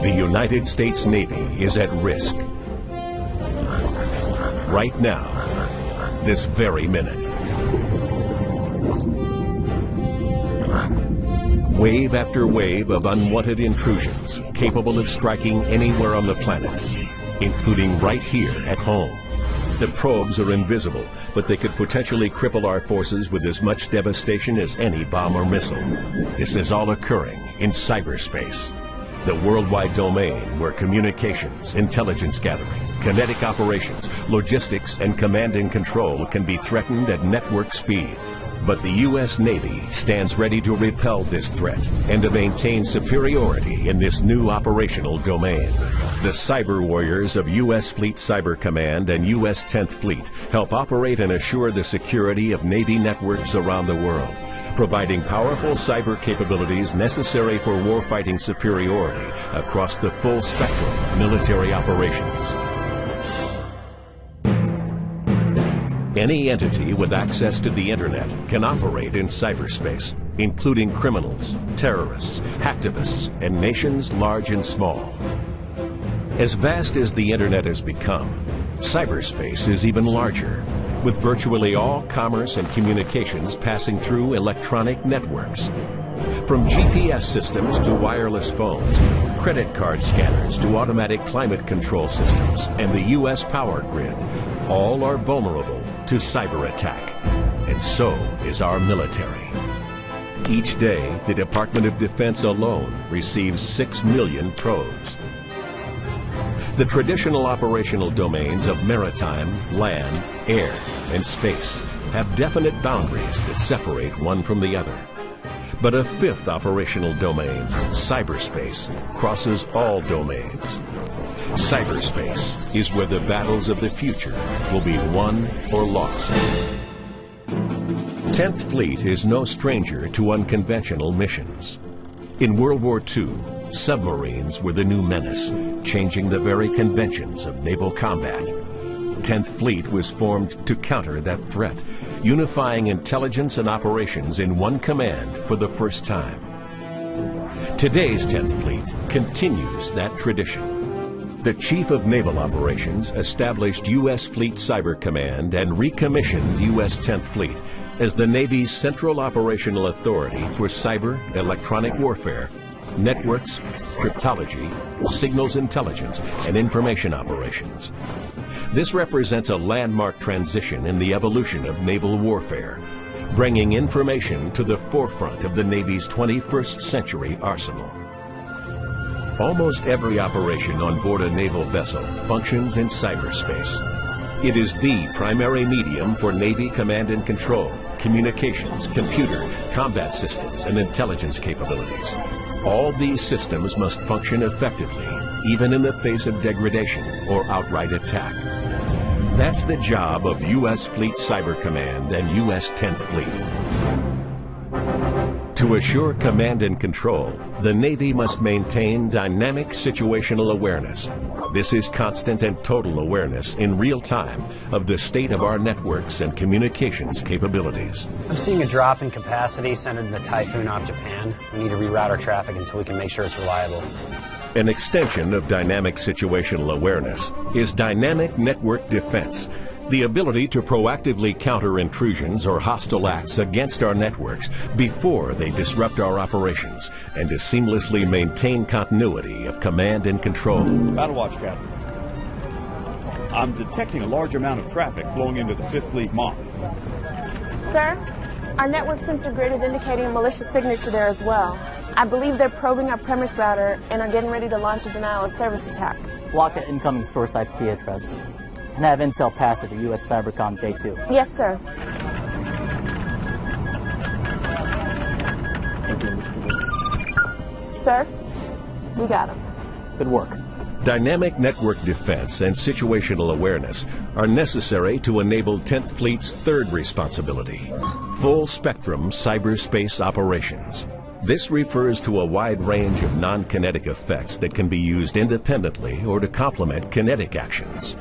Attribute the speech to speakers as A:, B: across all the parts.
A: The United States Navy is at risk. Right now, this very minute. Wave after wave of unwanted intrusions capable of striking anywhere on the planet, including right here at home. The probes are invisible, but they could potentially cripple our forces with as much devastation as any bomb or missile. This is all occurring in cyberspace, the worldwide domain where communications, intelligence gathering, kinetic operations, logistics, and command and control can be threatened at network speed. But the U.S. Navy stands ready to repel this threat and to maintain superiority in this new operational domain. The cyber warriors of U.S. Fleet Cyber Command and U.S. 10th Fleet help operate and assure the security of Navy networks around the world, providing powerful cyber capabilities necessary for warfighting superiority across the full spectrum of military operations. Any entity with access to the internet can operate in cyberspace, including criminals, terrorists, hacktivists, and nations large and small. As vast as the internet has become, cyberspace is even larger, with virtually all commerce and communications passing through electronic networks. From GPS systems to wireless phones, credit card scanners to automatic climate control systems, and the U.S. power grid, all are vulnerable to cyber attack. And so is our military. Each day, the Department of Defense alone receives 6 million probes. The traditional operational domains of maritime, land, air, and space have definite boundaries that separate one from the other. But a fifth operational domain, cyberspace, crosses all domains. Cyberspace is where the battles of the future will be won or lost. 10th Fleet is no stranger to unconventional missions. In World War II, submarines were the new menace, changing the very conventions of naval combat. 10th Fleet was formed to counter that threat, unifying intelligence and operations in one command for the first time. Today's 10th Fleet continues that tradition. The Chief of Naval Operations established U.S. Fleet Cyber Command and recommissioned U.S. 10th Fleet as the Navy's central operational authority for cyber, electronic warfare, networks, cryptology, signals intelligence, and information operations. This represents a landmark transition in the evolution of naval warfare, bringing information to the forefront of the Navy's 21st century arsenal. Almost every operation on board a naval vessel functions in cyberspace. It is the primary medium for Navy command and control, communications, computer, combat systems, and intelligence capabilities. All these systems must function effectively, even in the face of degradation or outright attack. That's the job of U.S. Fleet Cyber Command and U.S. 10th Fleet. To assure command and control, the Navy must maintain dynamic situational awareness. This is constant and total awareness in real time of the state of our networks and communications capabilities.
B: I'm seeing a drop in capacity centered in the typhoon off Japan. We need to reroute our traffic until we can make sure it's reliable.
A: An extension of dynamic situational awareness is dynamic network defense, the ability to proactively counter intrusions or hostile acts against our networks before they disrupt our operations, and to seamlessly maintain continuity of command and control.
C: Battle Watch, Captain. I'm detecting a large amount of traffic flowing into the 5th Fleet MOC.
D: Sir, our network sensor grid is indicating a malicious signature there as well. I believe they're probing our premise router and are getting ready to launch a denial of service attack.
E: Block an incoming source IP address and have intel pass it to U.S. Cybercom J2.
D: Yes, sir. Sir, we got him.
E: Good work.
A: Dynamic network defense and situational awareness are necessary to enable 10th Fleet's third responsibility, full-spectrum cyberspace operations. This refers to a wide range of non-kinetic effects that can be used independently or to complement kinetic actions.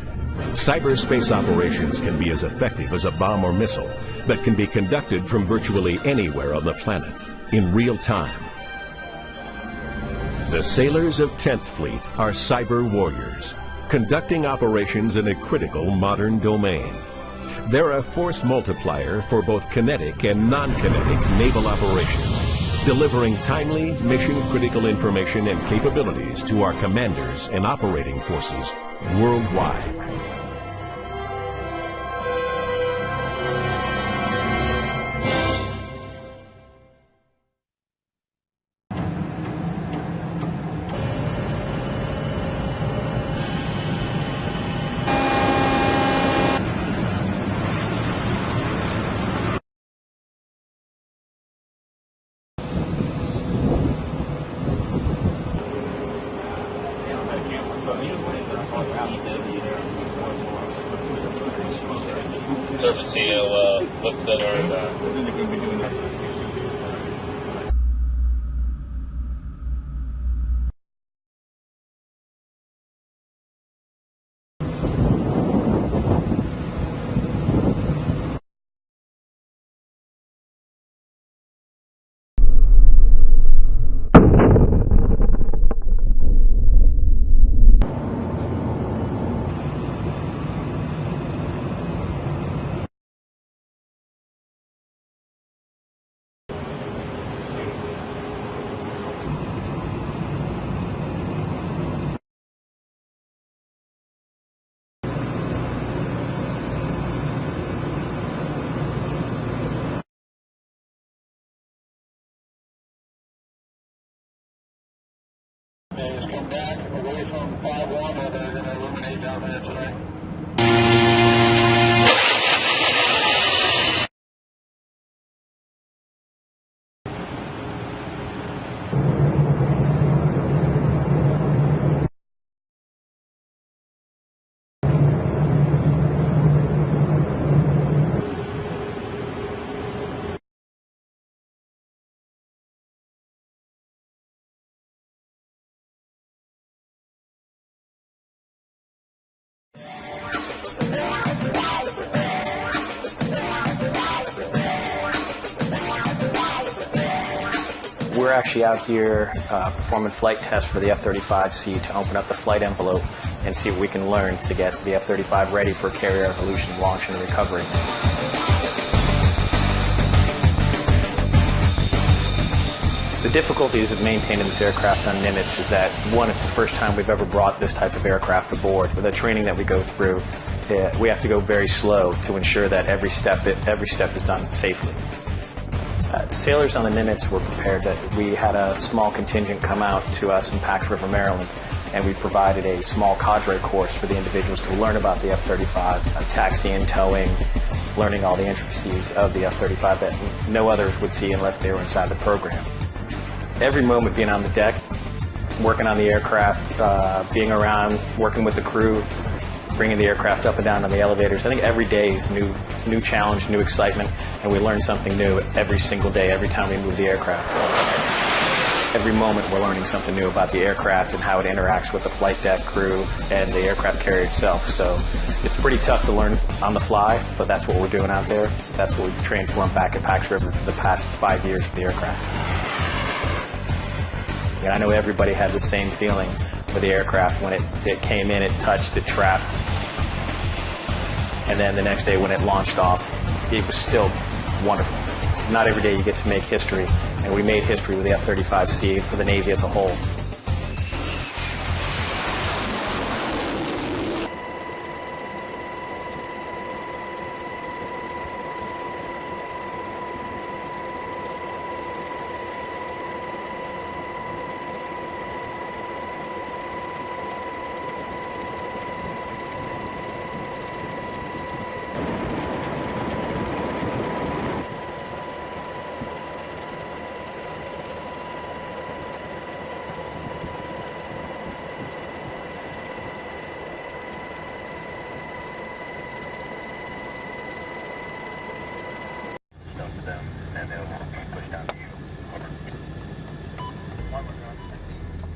A: Cyberspace operations can be as effective as a bomb or missile, but can be conducted from virtually anywhere on the planet, in real time. The sailors of 10th Fleet are cyber warriors, conducting operations in a critical modern domain. They're a force multiplier for both kinetic and non-kinetic naval operations, delivering timely, mission-critical information and capabilities to our commanders and operating forces worldwide.
F: Service CEO looked at our come back away from 5-1 or they're going to illuminate down there today.
B: We're actually out here performing flight tests for the F-35C to open up the flight envelope and see what we can learn to get the F-35 ready for carrier evolution, launch, and recovery. The difficulties of maintaining this aircraft on Nimitz is that, one, it's the first time we've ever brought this type of aircraft aboard. With the training that we go through, we have to go very slow to ensure that every step is done safely. The sailors on the Nimitz were prepared. That we had a small contingent come out to us in Pax River, Maryland, and we provided a small cadre course for the individuals to learn about the F-35, taxiing, towing, learning all the intricacies of the F-35 that no others would see unless they were inside the program. Every moment being on the deck, working on the aircraft, being around, working with the crew, bringing the aircraft up and down on the elevators. I think every day is new challenge, new excitement, and we learn something new every single day, every time we move the aircraft. Every moment we're learning something new about the aircraft and how it interacts with the flight deck crew and the aircraft carrier itself. So it's pretty tough to learn on the fly, but that's what we're doing out there. That's what we've trained for back at Pax River for the past 5 years for the aircraft. And I know everybody had the same feeling with the aircraft when it came in, it touched, it trapped. And then the next day when it launched off, it was still wonderful. It's not every day you get to make history, and we made history with the F-35C for the Navy as a whole.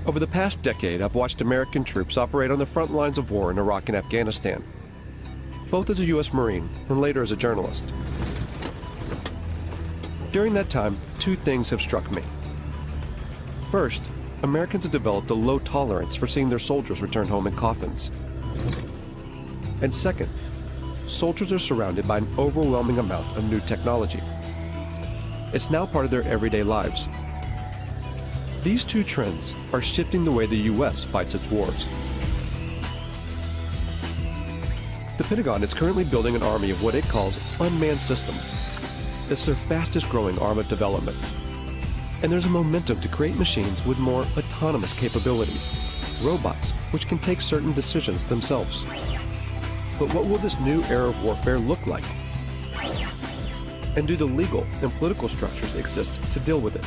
G: Over the past decade, I've watched American troops operate on the front lines of war in Iraq and Afghanistan, both as a U.S. Marine and later as a journalist. During that time, two things have struck me. First, Americans have developed a low tolerance for seeing their soldiers return home in coffins. And second, soldiers are surrounded by an overwhelming amount of new technology. It's now part of their everyday lives. These two trends are shifting the way the U.S. fights its wars. The Pentagon is currently building an army of what it calls unmanned systems. It's their fastest growing arm of development. And there's a momentum to create machines with more autonomous capabilities, robots which can take certain decisions themselves. But what will this new era of warfare look like? And do the legal and political structures exist to deal with it?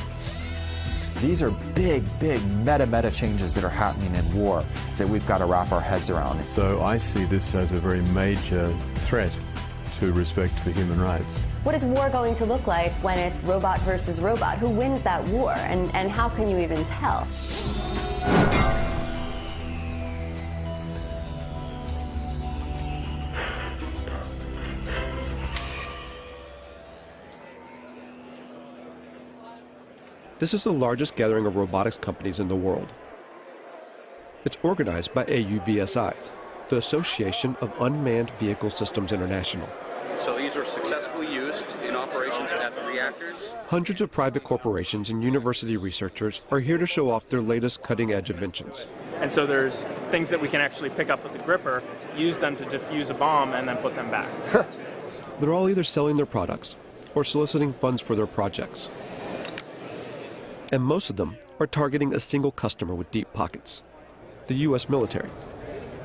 H: These are big meta changes that are happening in war that we've got to wrap our heads around.
I: So I see this as a very major threat to respect for human rights.
J: What is war going to look like when it's robot versus robot? Who wins that war, and how can you even tell?
G: This is the largest gathering of robotics companies in the world. It's organized by AUVSI, the Association of Unmanned Vehicle Systems International.
K: So these are successfully used in operations at the reactors.
G: Hundreds of private corporations and university researchers are here to show off their latest cutting-edge inventions.
L: And so there's things that we can actually pick up with the gripper, use them to defuse a bomb, and then put them back.
G: They're all either selling their products or soliciting funds for their projects. And most of them are targeting a single customer with deep pockets, the U.S. military.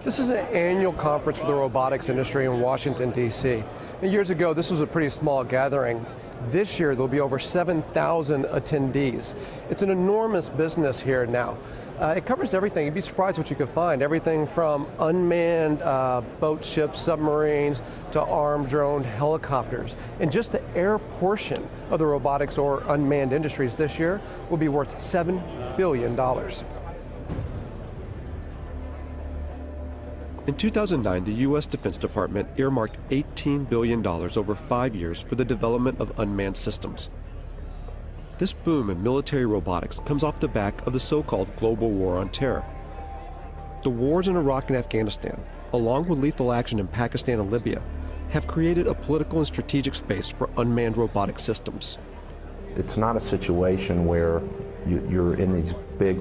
M: This is an annual conference for the robotics industry in Washington, D.C. And years ago, this was a pretty small gathering. This year, there'll be over 7,000 attendees. It's an enormous business here now. It covers everything. You'd be surprised what you could find. Everything from unmanned boat ships, submarines, to armed drone helicopters. And just the air portion of the robotics or unmanned industries this year will be worth $7 billion.
G: In 2009, the U.S. Defense Department earmarked $18 billion over 5 years for the development of unmanned systems. This boom in military robotics comes off the back of the so-called global war on terror. The wars in Iraq and Afghanistan, along with lethal action in Pakistan and Libya, have created a political and strategic space for unmanned robotic systems.
N: It's not a situation where you're in these big,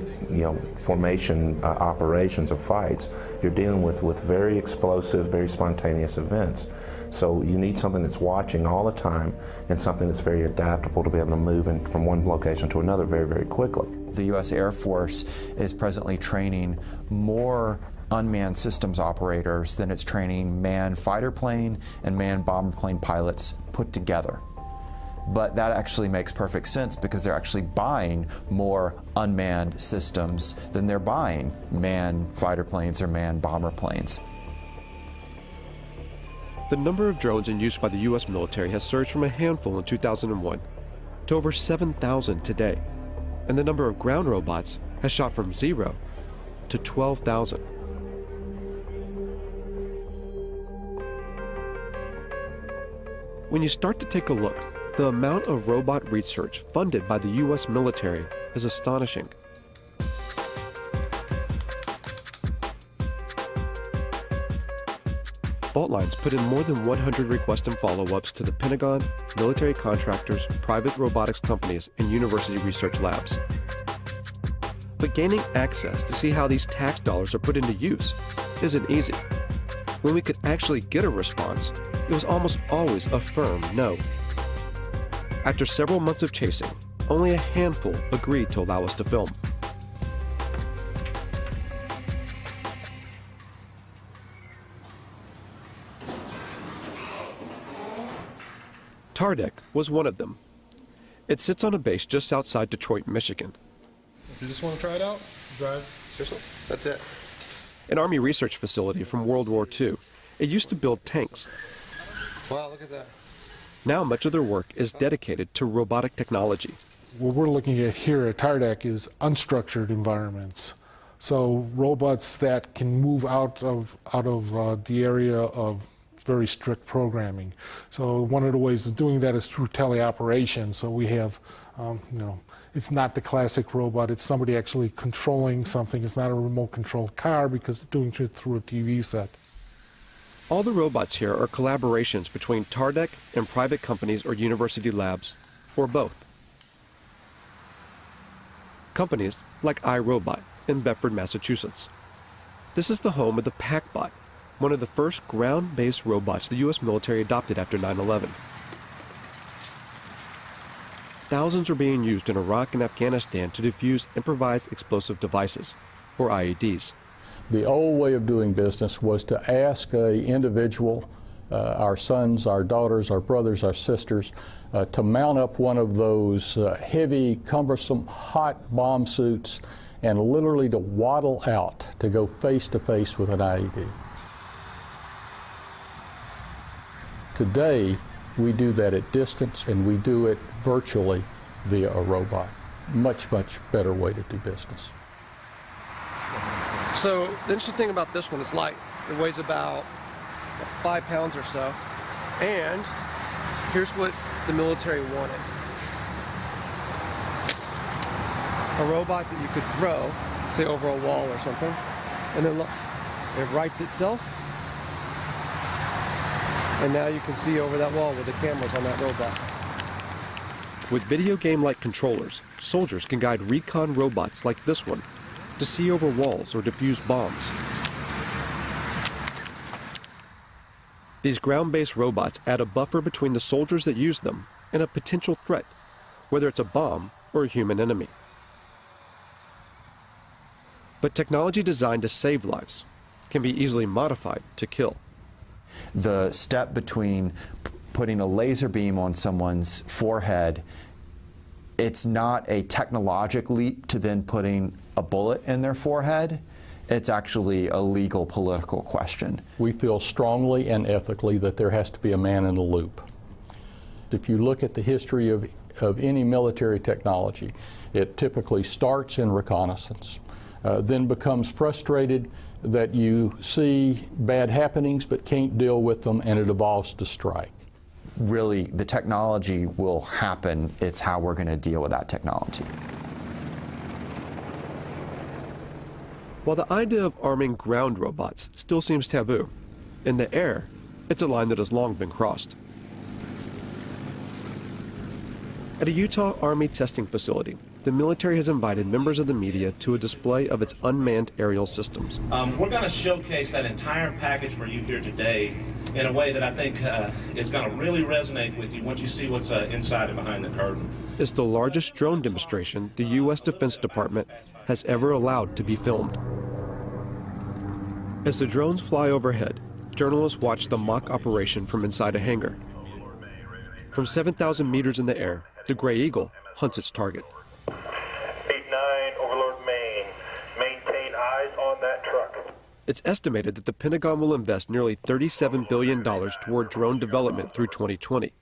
N: formation operations or fights. You're dealing with very explosive, very spontaneous events. So you need something that's watching all the time and something that's very adaptable to be able to move from one location to another very, very quickly.
H: The U.S. Air Force is presently training more unmanned systems operators than it's training manned fighter plane and manned bomber plane pilots put together. But that actually makes perfect sense because they're actually buying more unmanned systems than they're buying manned fighter planes or manned bomber planes.
G: The number of drones in use by the U.S. military has surged from a handful in 2001 to over 7,000 today, and the number of ground robots has shot from 0 to 12,000. When you start to take a look, the amount of robot research funded by the U.S. military is astonishing. Fault Lines put in more than 100 requests and follow-ups to the Pentagon, military contractors, private robotics companies, and university research labs. But gaining access to see how these tax dollars are put into use isn't easy. When we could actually get a response, it was almost always a firm no. After several months of chasing, only a handful agreed to allow us to film. Tardec was one of them. It sits on a base just outside Detroit, Michigan.
O: If you just want to try it out, drive. Seriously? That's it.
G: An Army research facility from World War II. It used to build tanks.
O: Wow, look at that.
G: Now much of their work is dedicated to robotic technology.
P: What we're looking at here at Tardec is unstructured environments. So robots that can move out of the area of very strict programming. So one of the ways of doing that is through teleoperation. So we have, It's not the classic robot. It's somebody actually controlling something. It's not a remote-controlled car because they're doing it through a TV set.
G: All the robots here are collaborations between TARDEC and private companies or university labs, or both. Companies like iRobot in Bedford, Massachusetts. This is the home of the PackBot, one of the first ground-based robots the U.S. military adopted after 9/11. Thousands are being used in Iraq and Afghanistan to defuse improvised explosive devices, or IEDs.
Q: The old way of doing business was to ask an individual, our sons, our daughters, our brothers, our sisters, to mount up one of those heavy, cumbersome, hot bomb suits and literally to waddle out to go face to face with an IED. Today, we do that at distance, and we do it virtually via a robot. Much, much better way to do business.
M: So the interesting thing about this one is light. It weighs about 5 pounds or so. And here's what the military wanted. A robot that you could throw, say over a wall or something, and then look, it rights itself. And now you can see over that wall with the cameras on that robot.
G: With video game-like controllers, soldiers can guide recon robots like this one to see over walls or defuse bombs. These ground-based robots add a buffer between the soldiers that use them and a potential threat, whether it's a bomb or a human enemy. But technology designed to save lives can be easily modified to kill.
H: The step between putting a laser beam on someone's forehead, it's not a technological leap to then putting a bullet in their forehead. It's actually a legal, political question.
Q: We feel strongly and ethically that there has to be a man in the loop. If you look at the history of any military technology, it typically starts in reconnaissance, then becomes frustrated that you see bad happenings but can't deal with them, and it evolves to strike.
H: Really, the technology will happen. It's how we're going to deal with that technology.
G: While the idea of arming ground robots still seems taboo, in the air, it's a line that has long been crossed. At a Utah Army testing facility, the military has invited members of the media to a display of its unmanned aerial systems.
R: We're going to showcase that entire package for you here today in a way that I think is going to really resonate with you once you see what's inside and behind the curtain.
G: It's the largest drone demonstration the U.S. Defense Department has ever allowed to be filmed. As the drones fly overhead, journalists watch the mock operation from inside a hangar. From 7,000 meters in the air, the Gray Eagle hunts its target.
F: 8-9, Overlord Maine. Maintain eyes on that truck.
G: It's estimated that the Pentagon will invest nearly $37 billion toward drone development through 2020,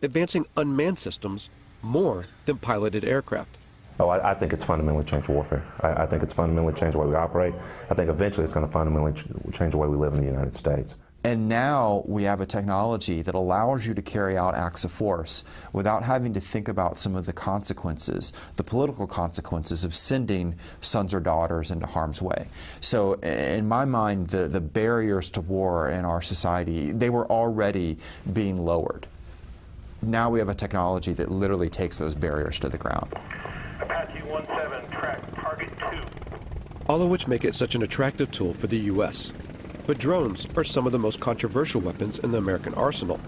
G: advancing unmanned systems more than piloted aircraft.
N: Oh, I think it's fundamentally changed warfare. I think it's fundamentally changed the way we operate. I think eventually it's going to fundamentally change the way we live in the United States.
H: And now we have a technology that allows you to carry out acts of force without having to think about some of the consequences, the political consequences of sending sons or daughters into harm's way. So in my mind, the barriers to war in our society, they were already being lowered. Now we have a technology that literally takes those barriers to the ground.
F: Apache 17, track target 2.
G: All of which make it such an attractive tool for the U.S. But drones are some of the most controversial weapons in the American arsenal,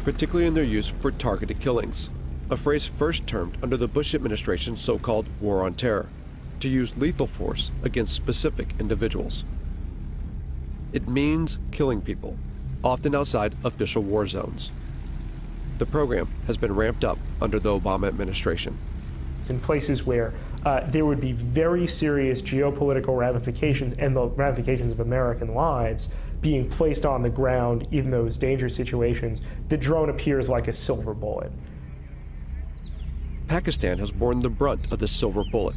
G: particularly in their use for targeted killings, a phrase first termed under the Bush administration's so-called War on Terror, to use lethal force against specific individuals. It means killing people, often outside official war zones. The program has been ramped up under the Obama administration.
S: In places where there would be very serious geopolitical ramifications and the ramifications of American lives being placed on the ground in those dangerous situations, the drone appears like a silver bullet.
G: Pakistan has borne the brunt of the silver bullet.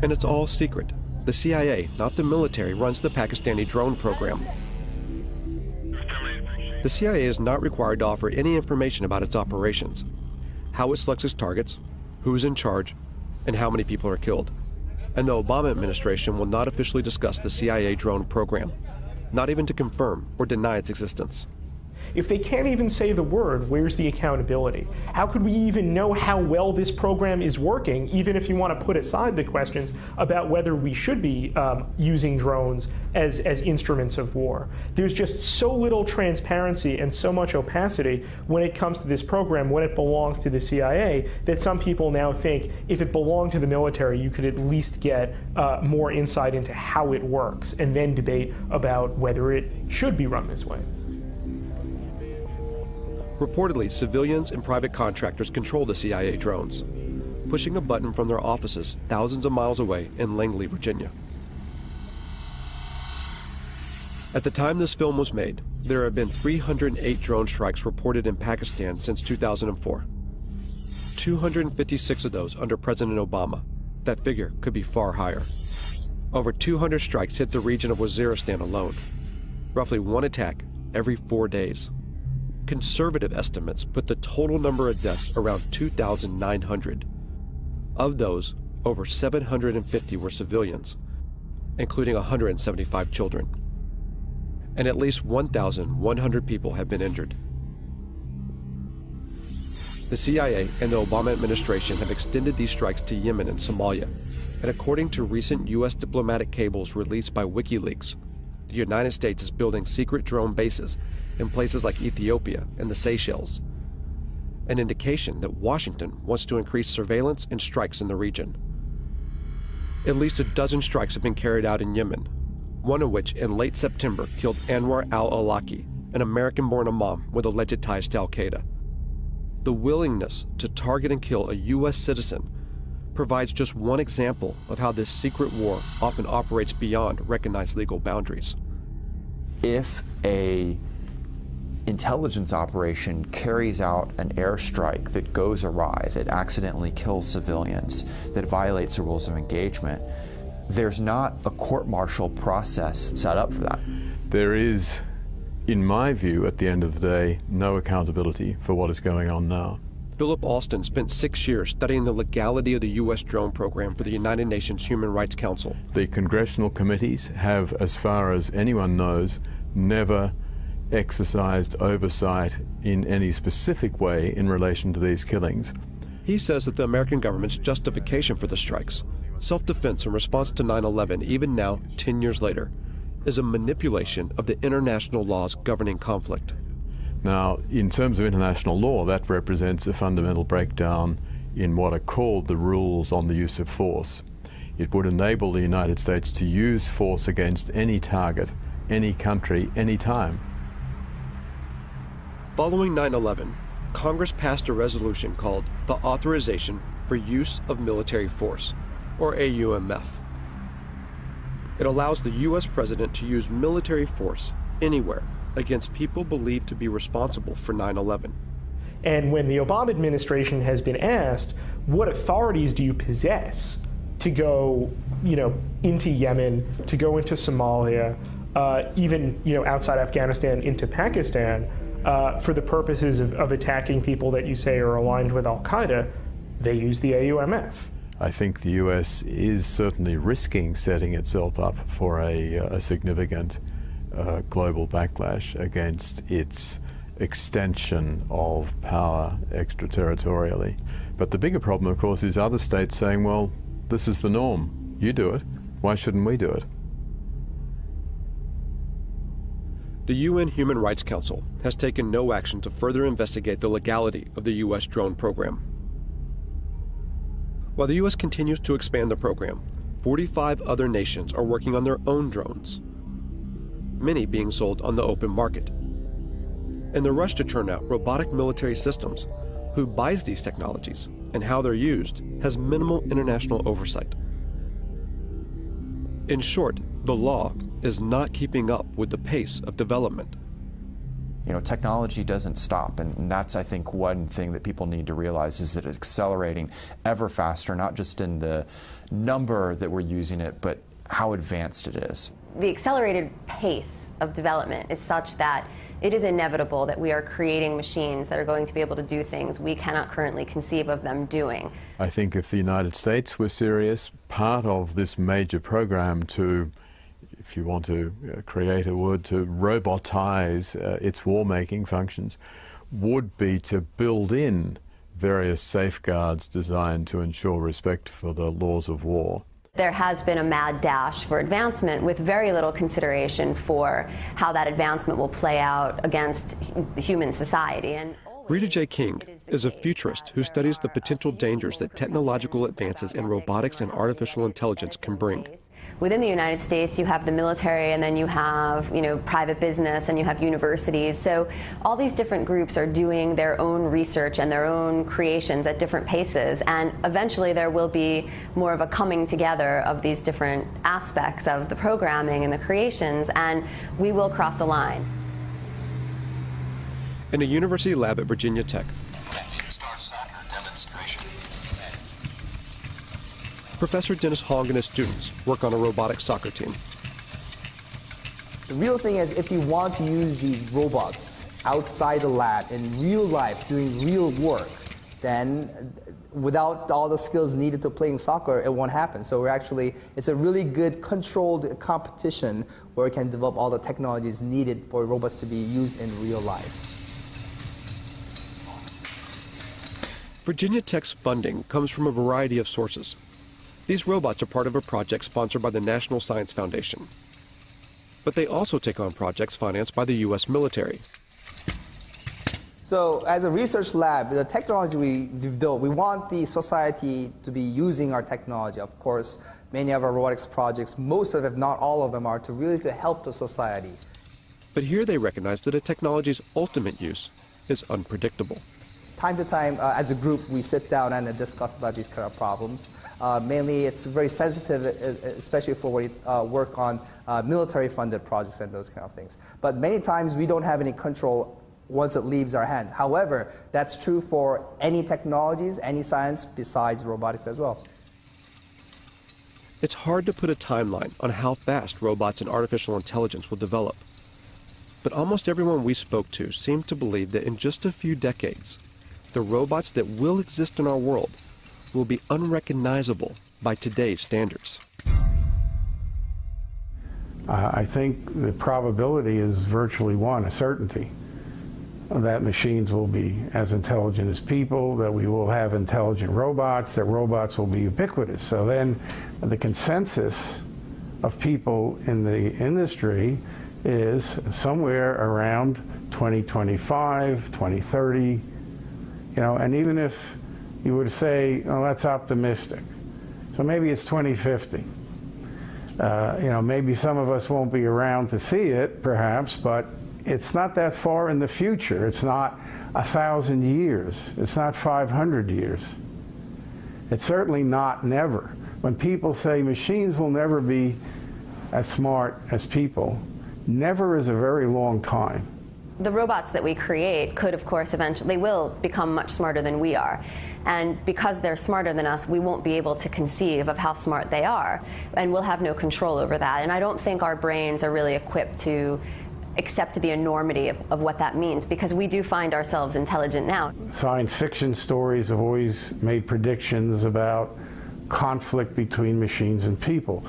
G: And it's all secret. The CIA, not the military, runs the Pakistani drone program. The The CIA is not required to offer any information about its operations, how it selects its targets, who's in charge, and how many people are killed. And the Obama administration will not officially discuss the CIA drone program, not even to confirm or deny its existence.
S: If they can't even say the word, where's the accountability? How could we even know how well this program is working, even if you want to put aside the questions about whether we should be using drones as instruments of war? There's just so little transparency and so much opacity when it comes to this program, when it belongs to the CIA, that some people now think if it belonged to the military, you could at least get more insight into how it works and then debate about whether it should be run this way.
G: Reportedly, civilians and private contractors control the CIA drones, pushing a button from their offices thousands of miles away in Langley, Virginia. At the time this film was made, there have been 308 drone strikes reported in Pakistan since 2004. 256 of those under President Obama. That figure could be far higher. Over 200 strikes hit the region of Waziristan alone, roughly one attack every 4 days. Conservative estimates put the total number of deaths around 2,900. Of those, over 750 were civilians, including 175 children. And at least 1,100 people have been injured. The CIA and the Obama administration have extended these strikes to Yemen and Somalia, and according to recent U.S. diplomatic cables released by WikiLeaks, the United States is building secret drone bases in places like Ethiopia and the Seychelles, an indication that Washington wants to increase surveillance and strikes in the region. At least a dozen strikes have been carried out in Yemen, one of which in late September killed Anwar al-Awlaki, an American-born imam with alleged ties to al-Qaeda. The willingness to target and kill a U.S. citizen provides just one example of how this secret war often operates beyond recognized legal boundaries.
H: If an intelligence operation carries out an airstrike that goes awry, that accidentally kills civilians, that violates the rules of engagement, there's not a court-martial process set up for that.
I: There is, in my view, at the end of the day, no accountability for what is going on now.
G: Philip Alston spent 6 years studying the legality of the U.S. drone program for the United Nations Human Rights Council.
I: The congressional committees have, as far as anyone knows, never exercised oversight in any specific way in relation to these killings.
G: He says that the American government's justification for the strikes, self-defense in response to 9/11, even now, 10 years later, is a manipulation of the international laws governing conflict.
I: Now, in terms of international law, that represents a fundamental breakdown in what are called the rules on the use of force. It would enable the United States to use force against any target, any country, any time. Following
G: 9/11, Congress passed a resolution called the Authorization for Use of Military Force, or AUMF. It allows the U.S. President to use military force anywhere against people believed to be responsible for 9/11.
S: And when the Obama administration has been asked, what authorities do you possess to go, into Yemen, to go into Somalia, even, outside Afghanistan into Pakistan, for the purposes of attacking people that you say are aligned with al-Qaeda, they use the AUMF.
I: I think the U.S. is certainly risking setting itself up for a significant global backlash against its extension of power extraterritorially. But the bigger problem, of course, is other states saying, well, this is the norm. You do it. Why shouldn't we do it?
G: The UN Human Rights Council has taken no action to further investigate the legality of the U.S. drone program. While the U.S. continues to expand the program, 45 other nations are working on their own drones, many being sold on the open market. In the rush to churn out robotic military systems, who buys these technologies and how they're used has minimal international oversight. In short, the law is not keeping up with the pace of development.
H: Technology doesn't stop, and that's, I think, one thing that people need to realize is that it's accelerating ever faster, not just in the number that we're using it, but how advanced it is.
J: The accelerated pace of development is such that it is inevitable that we are creating machines that are going to be able to do things we cannot currently conceive of them doing.
I: I think if the United States were serious, part of this major program to, if you want to create a word, to robotize its war-making functions, would be to build in various safeguards designed to ensure respect for the laws of war.
J: There has been a mad dash for advancement with very little consideration for how that advancement will play out against human society. And
G: Rita J. King is a futurist who studies the potential dangers that technological advances in robotics and artificial intelligence can bring.
J: Within the United States, you have the military, and then you have, private business, and you have universities. So all these different groups are doing their own research and their own creations at different paces. And eventually there will be more of a coming together of these different aspects of the programming and the creations, and we will cross a line.
G: In a university lab at Virginia Tech, Professor Dennis Hong and his students work on a robotic soccer team.
T: The real thing is, if you want to use these robots outside the lab in real life doing real work, then without all the skills needed to playing soccer, it won't happen. So it's a really good controlled competition where we can develop all the technologies needed for robots to be used in real life.
G: Virginia Tech's funding comes from a variety of sources. These robots are part of a project sponsored by the National Science Foundation. But they also take on projects financed by the U.S. military.
T: So as a research lab, the technology we develop, we want the society to be using our technology. Of course, many of our robotics projects, most of them, if not all of them, are to help the society.
G: But here they recognize that a technology's ultimate use is unpredictable.
T: Time to time, as a group, we sit down and discuss about these kind of problems. Mainly, it's very sensitive, especially for when we work on military-funded projects and those kind of things. But many times, we don't have any control once it leaves our hands. However, that's true for any technologies, any science besides robotics as well.
G: It's hard to put a timeline on how fast robots and artificial intelligence will develop. But almost everyone we spoke to seemed to believe that in just a few decades, the robots that will exist in our world will be unrecognizable by today's standards.
U: I think the probability is virtually one, a certainty, that machines will be as intelligent as people, that we will have intelligent robots, that robots will be ubiquitous. So then the consensus of people in the industry is somewhere around 2025, 2030, and even if you were to say, oh, that's optimistic, so maybe it's 2050. Maybe some of us won't be around to see it, perhaps, but it's not that far in the future. It's not 1,000 years. It's not 500 years. It's certainly not never. When people say machines will never be as smart as people, never is a very long time.
J: The robots that we create could, of course, eventually will become much smarter than we are. And because they're smarter than us, we won't be able to conceive of how smart they are. And we'll have no control over that. And I don't think our brains are really equipped to accept the enormity of what that means, because we do find ourselves intelligent now.
U: Science fiction stories have always made predictions about conflict between machines and people.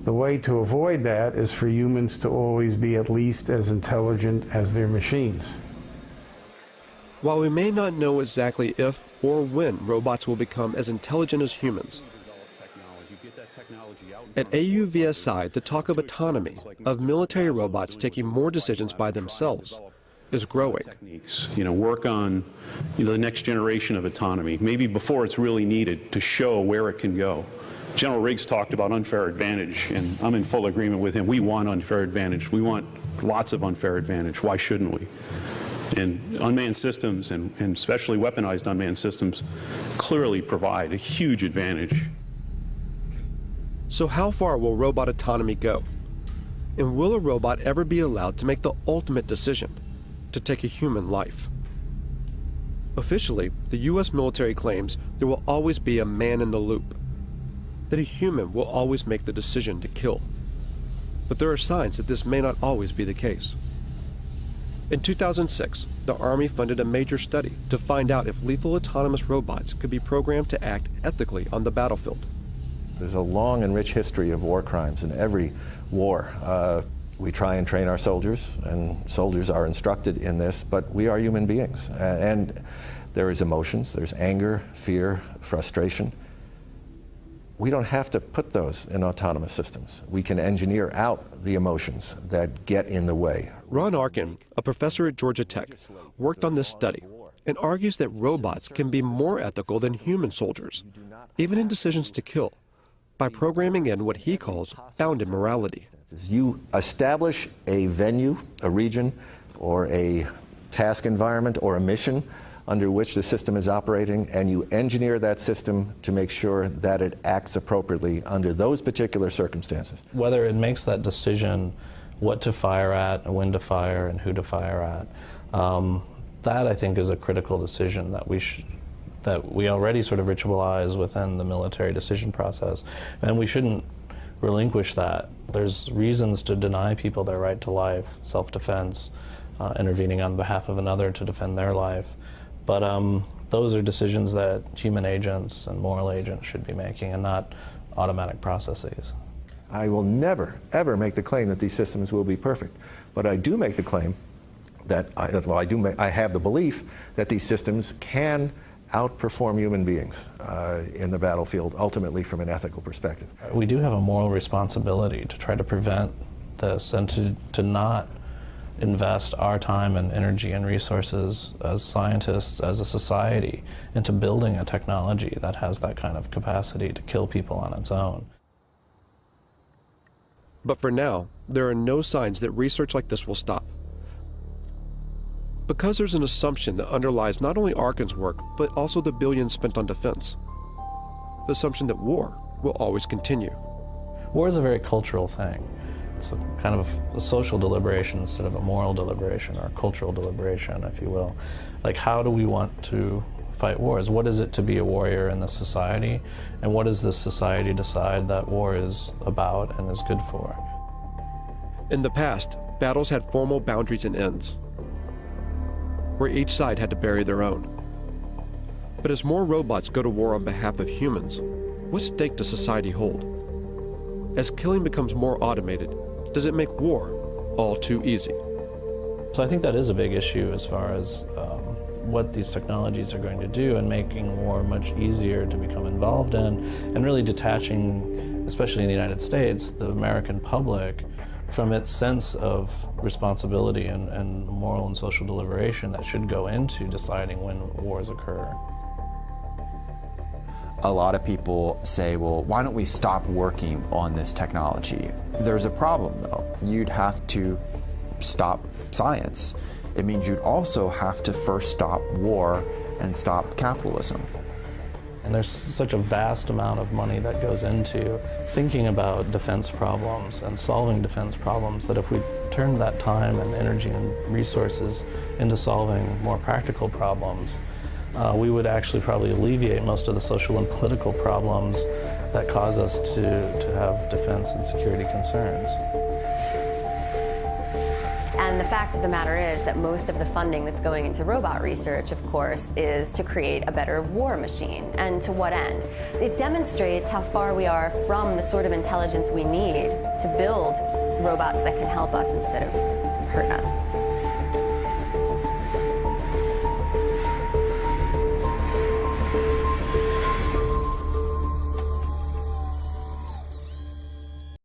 U: The way to avoid that is for humans to always be at least as intelligent as their machines.
G: While we may not know exactly if or when robots will become as intelligent as humans, at AUVSI, the talk of autonomy, of military robots taking more decisions by themselves, is growing.
V: Work on the next generation of autonomy, maybe before it's really needed, to show where it can go. General Riggs talked about unfair advantage, and I'm in full agreement with him. We want unfair advantage. We want lots of unfair advantage. Why shouldn't we? And unmanned systems, and especially weaponized unmanned systems, clearly provide a huge advantage.
G: So how far will robot autonomy go? And will a robot ever be allowed to make the ultimate decision to take a human life? Officially, the U.S. military claims there will always be a man in the loop, that a human will always make the decision to kill. But there are signs that this may not always be the case. In 2006, the Army funded a major study to find out if lethal autonomous robots could be programmed to act ethically on the battlefield.
C: There's a long and rich history of war crimes in every war. We try and train our soldiers, and soldiers are instructed in this, but we are human beings. And there is emotions, there's anger, fear, frustration. We don't have to put those in autonomous systems. We can engineer out the emotions that get in the way.
G: Ron Arkin, a professor at Georgia Tech, worked on this study and argues that robots can be more ethical than human soldiers, even in decisions to kill, by programming in what he calls bounded morality.
C: You establish a venue, a region, or a task environment, or a mission under which the system is operating, and you engineer that system to make sure that it acts appropriately under those particular circumstances.
D: Whether it makes that decision what to fire at, when to fire, and who to fire at, that I think is a critical decision that we already sort of ritualize within the military decision process, and we shouldn't relinquish that. There's reasons to deny people their right to life, self-defense, intervening on behalf of another to defend their life. But those are decisions that human agents and moral agents should be making, and not automatic processes.
C: I will never, ever make the claim that these systems will be perfect. But I do make the claim that, I have the belief that these systems can outperform human beings in the battlefield, ultimately from an ethical perspective.
D: We do have a moral responsibility to try to prevent this, and to not invest our time and energy and resources as scientists, as a society, into building a technology that has that kind of capacity to kill people on its own.
G: But for now, there are no signs that research like this will stop. Because there's an assumption that underlies not only Arkin's work, but also the billions spent on defense. The assumption that war will always continue.
D: War is a very cultural thing. It's a kind of a social deliberation instead of a moral deliberation, or a cultural deliberation, if you will. Like, how do we want to fight wars? What is it to be a warrior in this society? And what does this society decide that war is about and is good for?
G: In the past, battles had formal boundaries and ends, where each side had to bury their own. But as more robots go to war on behalf of humans, what stake does society hold? As killing becomes more automated, does it make war all too easy?
D: So I think that is a big issue as far as what these technologies are going to do, and making war much easier to become involved in, and really detaching, especially in the United States, the American public from its sense of responsibility and moral and social deliberation that should go into deciding when wars occur.
H: A lot of people say, well, why don't we stop working on this technology? There's a problem, though. You'd have to stop science. It means you'd also have to first stop war and stop capitalism.
D: And there's such a vast amount of money that goes into thinking about defense problems and solving defense problems, that if we turned that time and energy and resources into solving more practical problems, we would actually probably alleviate most of the social and political problems that cause us to have defense and security concerns.
J: And the fact of the matter is that most of the funding that's going into robot research, of course, is to create a better war machine. And to what end? It demonstrates how far we are from the sort of intelligence we need to build robots that can help us instead of hurt us.